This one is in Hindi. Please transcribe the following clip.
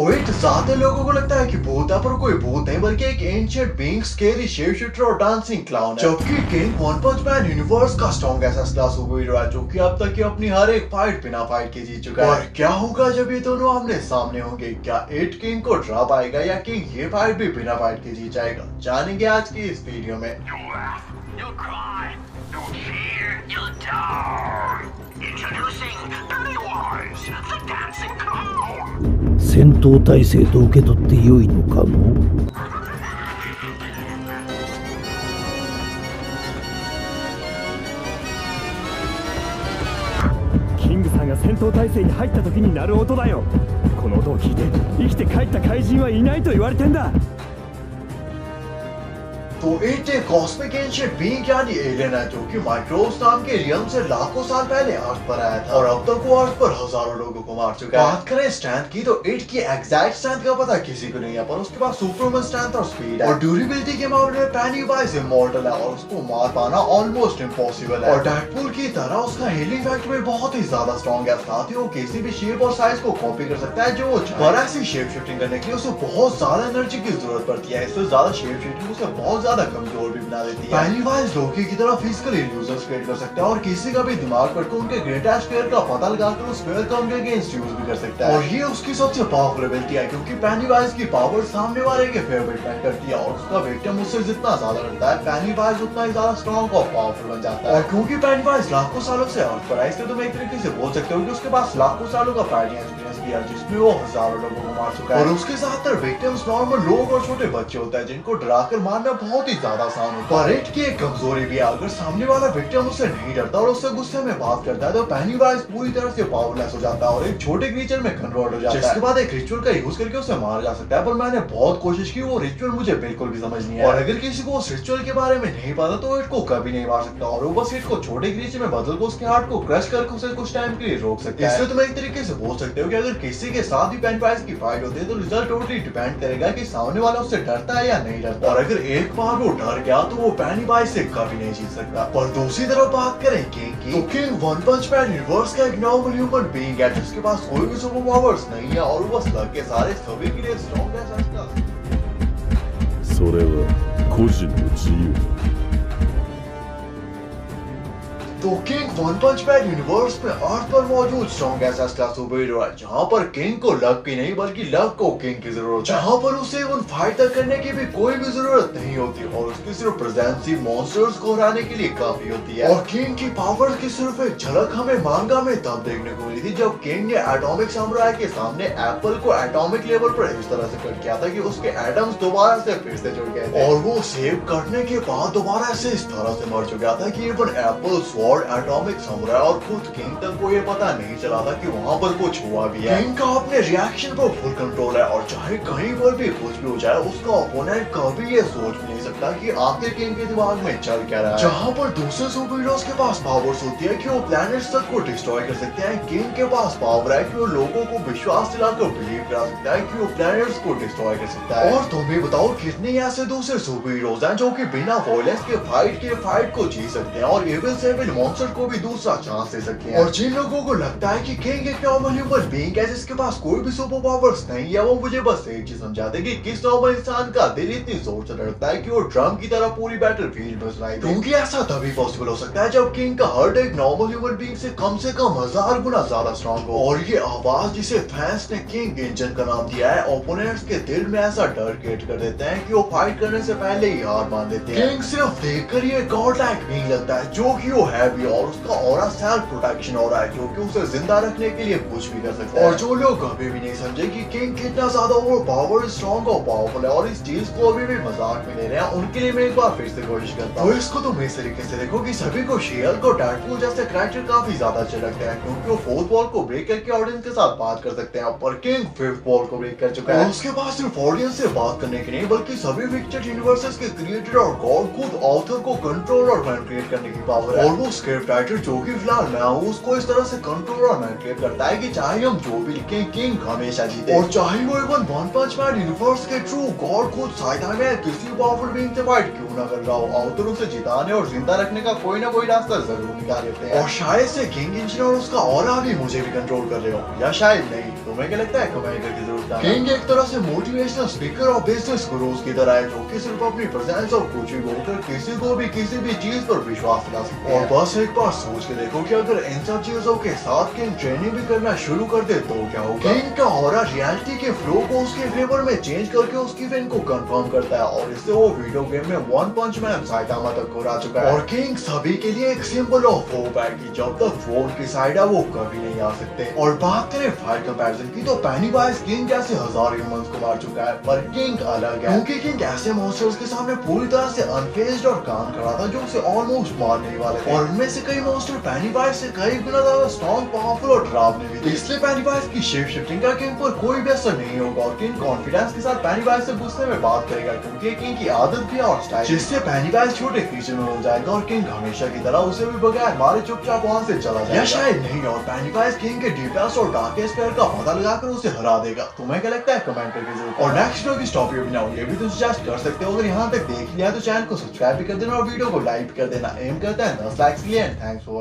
तो ज्यादा लोगों को लगता है कि भूत है, पर कोई भूत नहीं बल्कि एक ancient being, scary shape shifter और डांसिंग क्लाउन है। जबकि किंग वन पंच मैन यूनिवर्स का स्ट्रॉन्गेस्ट क्लास सुपर हीरो है, जो कि अब तक की अपनी हर एक फाइट बिना फाइट के जीत चुका है। और क्या होगा जब ये दोनों आमने सामने होंगे? क्या इट किंग को ड्रा पाएगा या किंग ये फाइट भी बिना फाइट के जीत जाएगा? जानेंगे आज की इस वीडियो में। Introducing Pennywise, the dancing clown. 戦闘態勢と受け取ってよいのかの？キングさんが戦闘態勢に入った時に鳴る音だよ。この音を聞いて生きて帰った怪人はいないと言われてんだ。तो इट एक कॉस्मिक एंशिएंट बीइंग यानी एलियन है, जो कि माइक्रोस नाम के रियम से लाखों साल पहले अर्थ पर आया था और अब तक वो अर्थ पर हजारों लोगों को मार चुका है। बात करें स्ट्रेंथ की तो इट की एग्जैक्ट स्ट्रेंथ का पता किसी को नहीं है, पर उसके पास सुपरमैन स्ट्रेंथ और स्पीड है। और ड्यूरेबिलिटी के मामले में पेनीवाइज इमॉर्टल है और उसको मार पाना ऑलमोस्ट इम्पॉसिबल है। और डेडपूल की तरह उसका हीलिंग फैक्टर भी बहुत ही ज्यादा स्ट्रॉन्ग है, साथ ही वो किसी भी शेप और साइज को कॉपी कर सकता है जो वो चाहे। पर ऐसी शेप शिफ्टिंग करने के लिए उसे बहुत ज्यादा एनर्जी की जरूरत पड़ती है, इससे ज्यादा शेप शिफ्टिंग उसे बहुत ज्यादा कमजोर भी बना देती है। पेनीवाइज लोकी की तरह फिजिकल इल्यूजन्स क्रिएट कर सकता है और किसी का भी दिमाग पढ़कर उनके ग्रेटेस्ट फेयर का पता लगाकर उस फेयर का उनके अगेंस्ट यूज भी कर सकता है। और ये उसकी सबसे पावरफुल एबिलिटी है, क्योंकि पेनीवाइज की पावर सामने वाले के फेयर पे डिपेंड करती है और उसका विक्टिम उससे जितना ज्यादा लड़ता है पेनीवाइज उतना ही ज्यादा स्ट्रॉन्ग और पावरफुल बन जाता है। और क्योंकि पेनीवाइज लाखों सालों से अर्थ पर है, इसलिए तुम एक तरीके से बोल सकते हो कि उसके पास लाखों सालों का फाइटिंग एक्सपीरियंस भी है, जिसमें वो हजारों लोगों को मार चुका है। और उसके ज्यादातर विक्टिम्स नॉर्मल लोग और छोटे बच्चे होते हैं, जिनको डराकर मारना बहुत ही ज्यादा आसान होता है। इट की एक कमजोरी भी है, अगर सामने वाला विक्टिम उससे नहीं डरता और उससे गुस्से में बात करता है तो पेनीवाइज पूरी तरह से पावरलेस हो जाता है और एक छोटे क्रीचर में कन्वर्ट हो जाता है, जिसके बाद एक रिचुअल का यूज करके उसे मारा जा सकता है। पर मैंने बहुत कोशिश की, वो रिचुअल मुझे बिल्कुल भी समझ नहीं आया। और अगर किसी को उस रिचुअल के बारे में नहीं पता तो इट को कभी नहीं मार सकता और वो बस इट को छोटे क्रीचर में बदल कर उसके हार्ट को क्रश करके उसे कुछ टाइम के लिए रोक सकता है। इससे तुम एक तरीके से बोल सकते हो कि अगर किसी के साथ भी पेनीवाइज की फाइट होती है तो रिजल्ट टोटली डिपेंड करेगा कि सामने वाला उससे डरता है या नहीं डरता। और अगर एक बार वो डर गया तो वो पेनीवाइज से कभी नहीं जीत सकता। पर दूसरी तरफ बात करें किंग की, तो किंग वन पंच मैन यूनिवर्स का एक नॉर्मल ह्यूमन बीइंग है, जिसके पास कोई भी सुपर पावर्स नहीं है और वो बस लक के सारे सभी के लिए स्ट्रॉन्गेस्ट है। それは個人の自由。 तो किंग वन पंच मैन यूनिवर्स में अर्थ पर मौजूद स्ट्रॉन्गेस्ट क्लास सुपर हीरो है, जहां पर किंग को लक की नहीं बल्कि लक को किंग की जरूरत है, जहां पर उसे उन फाइट तक करने की भी कोई भी जरूरत नहीं होती और उसकी सिर्फ प्रेजेंस ही मॉन्स्टर्स को हराने के लिए काफी होती है। और किंग की पावर की सिर्फ एक झलक हमें मांगा में तब देखने को मिली थी जब किंग ने एटॉमिक समुराई के सामने एप्पल को एटॉमिक लेवल पर इस तरह से कट किया था कि उसके एटम्स दोबारा से फिर से जुड़ गए थे और वो सेव करने के बाद दोबारा से इस तरह से मर चुका था कि इवन एप्पल एटॉमिक समुराई और खुद किंग तक को ये पता नहीं चला था कि वहाँ पर कुछ हुआ भी है। किंग का अपने रिएक्शन पर फुल कंट्रोल है और चाहे कहीं पर भी कुछ भी हो जाए उसका ओपोनेंट कभी ये सोच भी नहीं सकता कि आखिर किंग के दिमाग में चल क्या रहा है। जहाँ पर दूसरे सुपर हीरोज के पास पावर्स होती है कि वो प्लैनेट्स तक को डिस्ट्रॉय कर सकते हैं, किंग के पास पावर है कि वो लोगों को विश्वास दिलाकर बिलीव करा सकता है कि वो प्लैनेट्स को डिस्ट्रॉय कर सकता है। और तुम्हें बताओ कितने ऐसे दूसरे सुपर हीरोज हैं जो कि बिना वॉयलेंस के फाइट को जी सकते हैं और एविल से एविल मॉन्स्टर को भी दूसरा चांस दे सकते हैं। और जिन लोगों को लगता है कि किंग एक नॉर्मल ह्यूमन बीइंग है जिसके पास कोई भी सुपर पावर्स नहीं है, वो मुझे बस एक चीज समझाते कि किस नॉर्मल इंसान का दिल इतनी जोर से धड़कता है कि वो ड्रम की तरह पूरी बैटलफील्ड में सुनाई दे। क्योंकि ऐसा तभी पॉसिबल हो सकता है जब किंग का हार्ट एक नॉर्मल ह्यूमन बीइंग से कम 1000 गुना ज्यादा स्ट्रॉन्ग हो। और ये आवाज जिसे फैंस ने किंग इंजन का नाम दिया है, ओपोनेंट्स के दिल में ऐसा डर क्रिएट कर देते हैं कि वो फाइट करने से पहले ही हार मान लेते हैं। किंग सिर्फ देखकर ये गॉड लाइक बीइंग लगता है, जो कि वो है भी, और उसका ऑरा सेल्फ प्रोटेक्शन हो रहा है जो कि उसे जिंदा रखने के लिए कुछ भी कर सकता है। और जो लोग अभी भी नहीं समझे कि किंग कितना ज्यादा ओवर पावर स्ट्रॉन्ग और पावरफुल है और इस चीज को अभी भी मजाक में ले रहे हैं, उनके लिए मैं एक बार फिर से कोशिश करता हूँ। तो इसको तुम इस तरीके से देखो कि सभी को शी-हल्क और डेडपूल जैसे कैरेक्टर काफी ज्यादा अच्छे लगते हैं, क्योंकि वो फोर्थ वॉल को ब्रेक करके ऑडियंस के साथ बात कर सकते हैं। पर किंग फिफ्थ वॉल को ब्रेक कर चुका है और उसके बाद सिर्फ ऑडियंस से बात करने के नहीं बल्कि सभी फिक्टेड यूनिवर्सेस के क्रिएटर और गॉड खुद ऑथर को कंट्रोल और मैनिपुलेट करने की पावर है। और वो स्क्रिप्ट राइटर जो कि फिलहाल मैं हूँ उसको इस तरह से कंट्रोल और मैनिपुलेट करता है कि चाहे हम जो भी लिखें किंग हमेशा जीते। और चाहे वो इवन वन पंच मैन यूनिवर्स के ट्रू गॉड खुद साइदा में किसी पावरफुल बीइंग से फाइट क्यों ना कर रहा हो, ऑथर उसे जिताने और जिंदा रखने का कोई ना कोई रास्ता जरूर निकाल लेते हैं। और शायद से किंग इंजन और उसका ऑरा भी मुझे भी कंट्रोल कर रहे हो, या शायद नहीं। तुम्हें क्या लगता है कमेंट करके जरूर होता है। किंग एक तरह से मोटिवेशनल स्पीकर और बिजनेस गुरुज की तरह है, जो कि सिर्फ अपनी प्रेजेंस और कुछ भी बोलकर किसी को भी किसी भी चीज पर विश्वास दिला सकते हैं। और बस एक बार सोच के देखो कि अगर इन सब चीजों के साथ किंग ट्रेनिंग भी करना शुरू कर दे तो क्या होगा। किंग का ऑरा रियलिटी के फ्लो को उसके फेवर में चेंज करके उसकी विन को कंफर्म करता है, और इससे वो वीडियो गेम में वन पंच मैन साइतामा तक को ला चुका है। और किंग सभी के लिए एक सिंबल ऑफ होप है कि जब तक वो उनकी साइड है वो कभी नहीं आ सकते। और बात करें फाइट कंपैरिजन की तो पेनीवाइज किंग जैसे हजार ह्यूमंस को मार चुका है, पर किंग अलग है क्योंकि किंग ऐसे मॉन्स्टर्स के सामने पूरी तरह से अनफेज्ड और काम खड़ा था जो उसे ऑलमोस्ट मारने वाले थे। और उनमें से कई मॉन्स्टर पेनीवाइज से कई गुना ज्यादा स्ट्रॉन्ग, पावरफुल और डरावने भी थे। इसलिए पेनीवाइज की शेप शिफ्टिंग का किंग पर कोई भी असर नहीं होगा, और किंग कॉन्फिडेंस के साथ पेनीवाइज से गुस्से में बात करेगा क्योंकि किंग की आदत भी है और स्टाइल, जिससे पेनीवाइज छोटे क्रीचर में हो जाएगा और किंग हमेशा की तरह उसे भी बगैर मारे चुपचाप वहां से चला जाएगा। या शायद नहीं, और पेनीवाइज किंग के डीपेस्ट और डार्केस्ट पैर का पता लगाकर उसे हरा देगा। तुम्हें क्या लगता है कमेंट करके जरूर। और नेक्स्ट वीडियो की स्टॉप भी बनाओ ये भी तुम सजेस्ट कर सकते हो। अगर यहाँ तक देख लिया तो चैनल को सब्सक्राइब भी कर देना और वीडियो को लाइक कर देना। एम करता है 10 लाइक्स के लिए। Thanks for